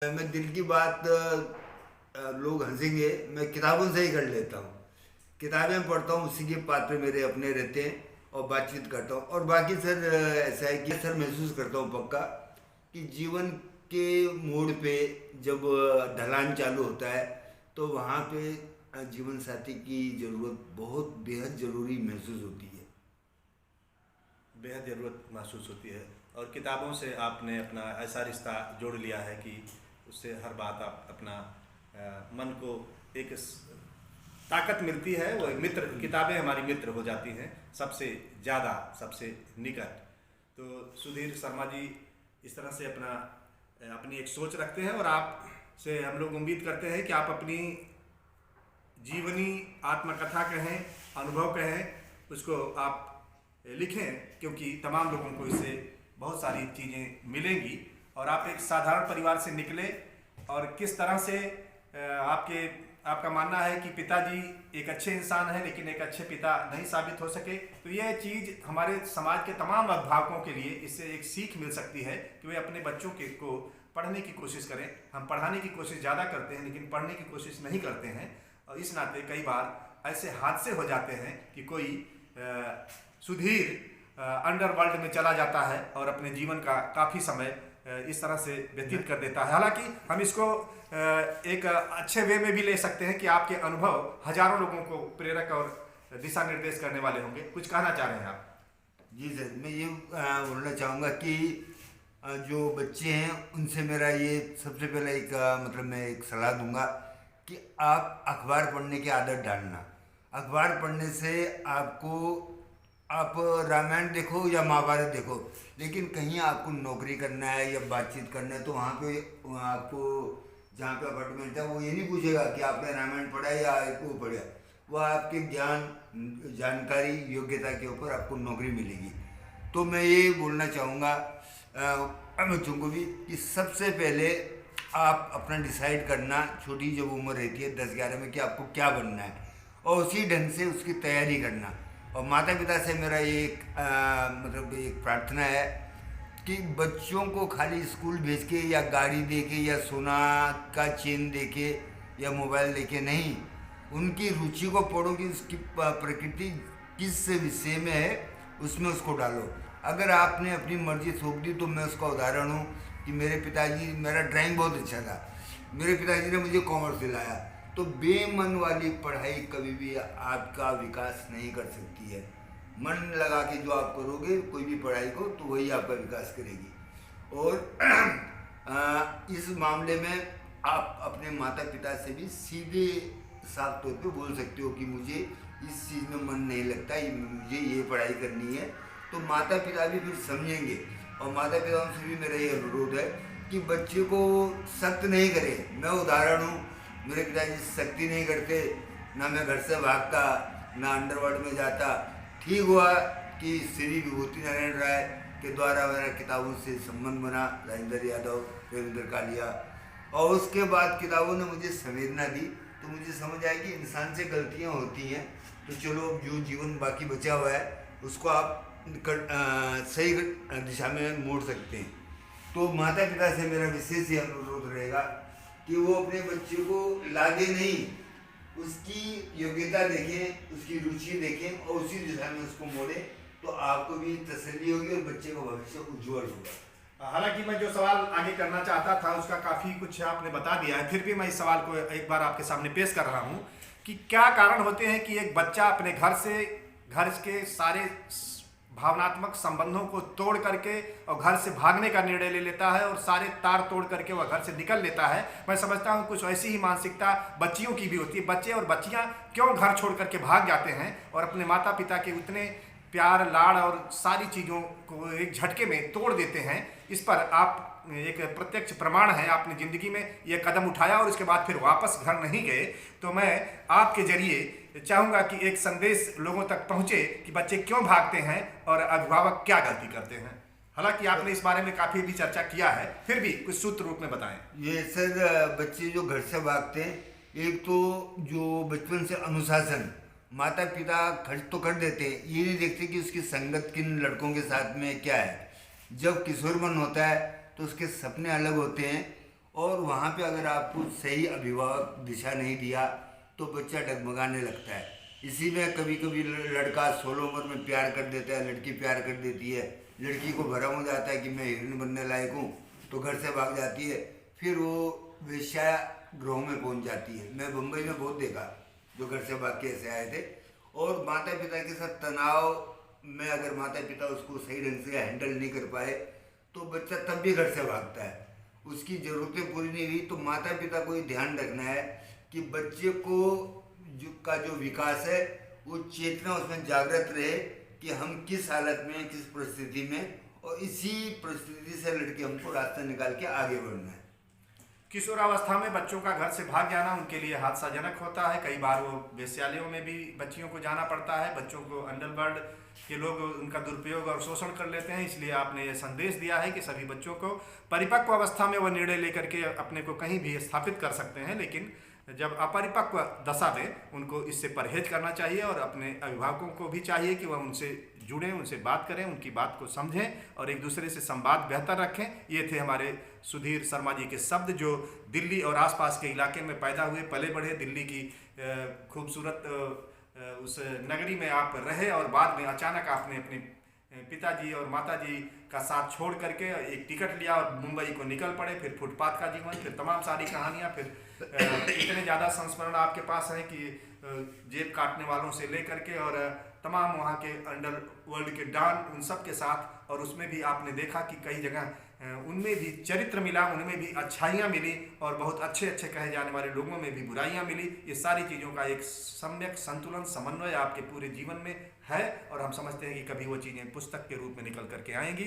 मैं दिल की बात लोग हंसेंगे, मैं किताबों से ही कर लेता हूँ। किताबें पढ़ता हूँ, उसी के पात्र मेरे अपने रहते हैं और बातचीत करता हूँ। और बाकी सर ऐसा है कि सर महसूस करता हूँ पक्का कि जीवन के मोड़ पे जब ढलान चालू होता है तो वहाँ पे जीवन साथी की ज़रूरत बहुत बेहद ज़रूरी महसूस होती है। बेहद ज़रूरत महसूस होती है। और किताबों से आपने अपना ऐसा रिश्ता जोड़ लिया है कि उससे हर बात आप अपना मन को एक ताकत मिलती है। वो एक मित्र, किताबें हमारी मित्र हो जाती हैं सबसे ज़्यादा, सबसे निकट। तो सुधीर शर्मा जी इस तरह से अपनी एक सोच रखते हैं और आप से हम लोग उम्मीद करते हैं कि आप अपनी जीवनी आत्मकथा कहें, अनुभव कहें, उसको आप लिखें, क्योंकि तमाम लोगों को इससे बहुत सारी चीज़ें मिलेंगी। और आप एक साधारण परिवार से निकले और किस तरह से आपका मानना है कि पिताजी एक अच्छे इंसान हैं लेकिन एक अच्छे पिता नहीं साबित हो सके। तो यह चीज़ हमारे समाज के तमाम अभिभावकों के लिए इससे एक सीख मिल सकती है कि वे अपने बच्चों को पढ़ने की कोशिश करें। हम पढ़ाने की कोशिश ज़्यादा करते हैं लेकिन पढ़ने की कोशिश नहीं करते हैं, और इस नाते कई बार ऐसे हादसे हो जाते हैं कि कोई सुधीर अंडरवर्ल्ड में चला जाता है और अपने जीवन का काफ़ी समय इस तरह से व्यतीत कर देता है। हालांकि हम इसको एक अच्छे वे में भी ले सकते हैं कि आपके अनुभव हजारों लोगों को प्रेरक और दिशा निर्देश करने वाले होंगे। कुछ कहना चाह रहे हैं आप? जी सर, मैं ये बोलना चाहूँगा कि जो बच्चे हैं उनसे मेरा ये सबसे पहले एक मतलब मैं एक सलाह दूंगा कि आप अखबार पढ़ने की आदत डालना। अखबार पढ़ने से आपको, आप रामायण देखो या महाभारत देखो, लेकिन कहीं आपको नौकरी करना है या बातचीत करना है तो वहाँ पे आपको जहाँ पे अपार्टमेंट है वो ये नहीं पूछेगा कि आपने रामायण पढ़ा है या वो पढ़ा। वो आपके ज्ञान, जानकारी, योग्यता के ऊपर आपको नौकरी मिलेगी। तो मैं ये बोलना चाहूँगा बच्चों को भी कि सबसे पहले आप अपना डिसाइड करना, छोटी जब उम्र रहती है 10-11 में, कि आपको क्या बनना है और उसी ढंग से उसकी तैयारी करना। और माता पिता से मेरा ये एक मतलब एक प्रार्थना है कि बच्चों को खाली स्कूल भेज के या गाड़ी दे के या सोना का चेन दे के या मोबाइल दे के नहीं, उनकी रुचि को पढ़ो कि उसकी प्रकृति किस विषय में है, उसमें उसको डालो। अगर आपने अपनी मर्जी थोप दी, तो मैं उसका उदाहरण हूँ कि मेरे पिताजी, मेरा ड्राइंग बहुत अच्छा था, मेरे पिताजी ने मुझे कॉमर्स दिलाया। तो बेमन वाली पढ़ाई कभी भी आपका विकास नहीं कर सकती है। मन लगा के जो आप करोगे कोई भी पढ़ाई को, तो वही आपका विकास करेगी। और इस मामले में आप अपने माता पिता से भी सीधे साफ तौर पे बोल सकते हो कि मुझे इस चीज़ में मन नहीं लगता, मुझे ये पढ़ाई करनी है। तो माता पिता भी फिर समझेंगे। और माता पिताओं से भी मेरा ये अनुरोध है कि बच्चे को सख्त नहीं करें। मैं उदाहरण हूँ, मेरे पिताजी सख्ती नहीं करते, ना मैं घर से भागता, ना अंडरवर्ल्ड में जाता। ठीक हुआ कि श्री विभूति नारायण राय के द्वारा मेरा किताबों से संबंध बना, राजेंद्र यादव, रविंद्र कालिया, और उसके बाद किताबों ने मुझे संवेदना दी। तो मुझे समझ आया कि इंसान से गलतियाँ होती हैं, तो चलो जो जीवन बाकी बचा हुआ है उसको आप सही दिशा में मोड़ सकते हैं। तो माता पिता से मेरा विशेष ये अनुरोध रहेगा कि वो अपने बच्चे को लागे नहीं, उसकी योग्यता देखें, उसकी रुचि देखें और उसी दिशा में उसको मोड़ें। तो आपको भी तसल्ली होगी और बच्चे का भविष्य उज्जवल होगा। हालांकि मैं जो सवाल आगे करना चाहता था उसका काफ़ी कुछ आपने बता दिया है, फिर भी मैं इस सवाल को एक बार आपके सामने पेश कर रहा हूँ कि क्या कारण होते हैं कि एक बच्चा अपने घर के सारे भावनात्मक संबंधों को तोड़ करके और घर से भागने का निर्णय ले लेता है और सारे तार तोड़ करके वह घर से निकल लेता है। मैं समझता हूँ कुछ ऐसी ही मानसिकता बच्चियों की भी होती है। बच्चे और बच्चियाँ क्यों घर छोड़ करके भाग जाते हैं और अपने माता पिता के उतने प्यार, लाड़ और सारी चीज़ों को एक झटके में तोड़ देते हैं। इस पर आप एक प्रत्यक्ष प्रमाण है, आपने ज़िंदगी में ये कदम उठाया और उसके बाद फिर वापस घर नहीं गए। तो मैं आपके जरिए चाहूँगा कि एक संदेश लोगों तक पहुँचे कि बच्चे क्यों भागते हैं और अभिभावक क्या गलती करते हैं। हालांकि आपने इस बारे में काफ़ी भी चर्चा किया है, फिर भी कुछ सूत्र रूप में बताएं। ये सर, बच्चे जो घर से भागते हैं, एक तो जो बचपन से अनुशासन, माता पिता खर्च तो कर देते हैं, ये नहीं देखते कि उसकी संगत किन लड़कों के साथ में क्या है। जब किशोरमन होता है तो उसके सपने अलग होते हैं और वहाँ पे अगर आपको सही अभिभावक दिशा नहीं दिया तो बच्चा डगमगाने लगता है। इसी में कभी कभी लड़का 16 उम्र में प्यार कर देता है, लड़की प्यार कर देती है, लड़की को भरम हो जाता है कि मैं हीरोइन बनने लायक हूँ, तो घर से भाग जाती है, फिर वो वेश्या गृहों में पहुँच जाती है। मैं मुंबई में बहुत देखा जो घर से भाग के ऐसे आए थे। और माता पिता के साथ तनाव में अगर माता पिता उसको सही ढंग से हैंडल नहीं कर पाए तो बच्चा तब भी घर से भागता है। उसकी ज़रूरतें पूरी नहीं हुई तो माता पिता को ये ध्यान रखना है कि बच्चे को जो विकास है वो चेतना उसमें जागृत रहे कि हम किस हालत में, किस परिस्थिति में, और इसी परिस्थिति से लड़के हमको रास्ता निकाल के आगे बढ़ना है। किशोरावस्था में बच्चों का घर से भाग जाना उनके लिए हादसाजनक होता है। कई बार वो वेश्यालयों में भी बच्चियों को जाना पड़ता है। बच्चों को अंडरवर्ल्ड के लोग उनका दुरुपयोग और शोषण कर लेते हैं। इसलिए आपने ये संदेश दिया है कि सभी बच्चों को परिपक्व अवस्था में वह निर्णय लेकर के अपने को कहीं भी स्थापित कर सकते हैं, लेकिन जब अपरिपक्व दशा में उनको इससे परहेज करना चाहिए और अपने अभिभावकों को भी चाहिए कि वह उनसे जुड़ें, उनसे बात करें, उनकी बात को समझें और एक दूसरे से संवाद बेहतर रखें। ये थे हमारे सुधीर शर्मा जी के शब्द, जो दिल्ली और आसपास के इलाके में पैदा हुए, पले बढ़े, दिल्ली की खूबसूरत उस नगरी में आप रहे और बाद में अचानक आपने अपने पिताजी और माताजी का साथ छोड़ करके एक टिकट लिया और मुंबई को निकल पड़े। फिर फुटपाथ का जीवन, फिर तमाम सारी कहानियाँ, फिर इतने ज़्यादा संस्मरण आपके पास हैं कि जेब काटने वालों से लेकर के और तमाम वहाँ के अंडरवर्ल्ड के डॉन, उन सब के साथ। और उसमें भी आपने देखा कि कई जगह उनमें भी चरित्र मिला, उनमें भी अच्छाइयाँ मिली और बहुत अच्छे अच्छे कहे जाने वाले लोगों में भी बुराइयाँ मिली। ये सारी चीज़ों का एक सम्यक संतुलन, समन्वय आपके पूरे जीवन में है और हम समझते हैं कि कभी वो चीज़ें पुस्तक के रूप में निकल करके आएंगी।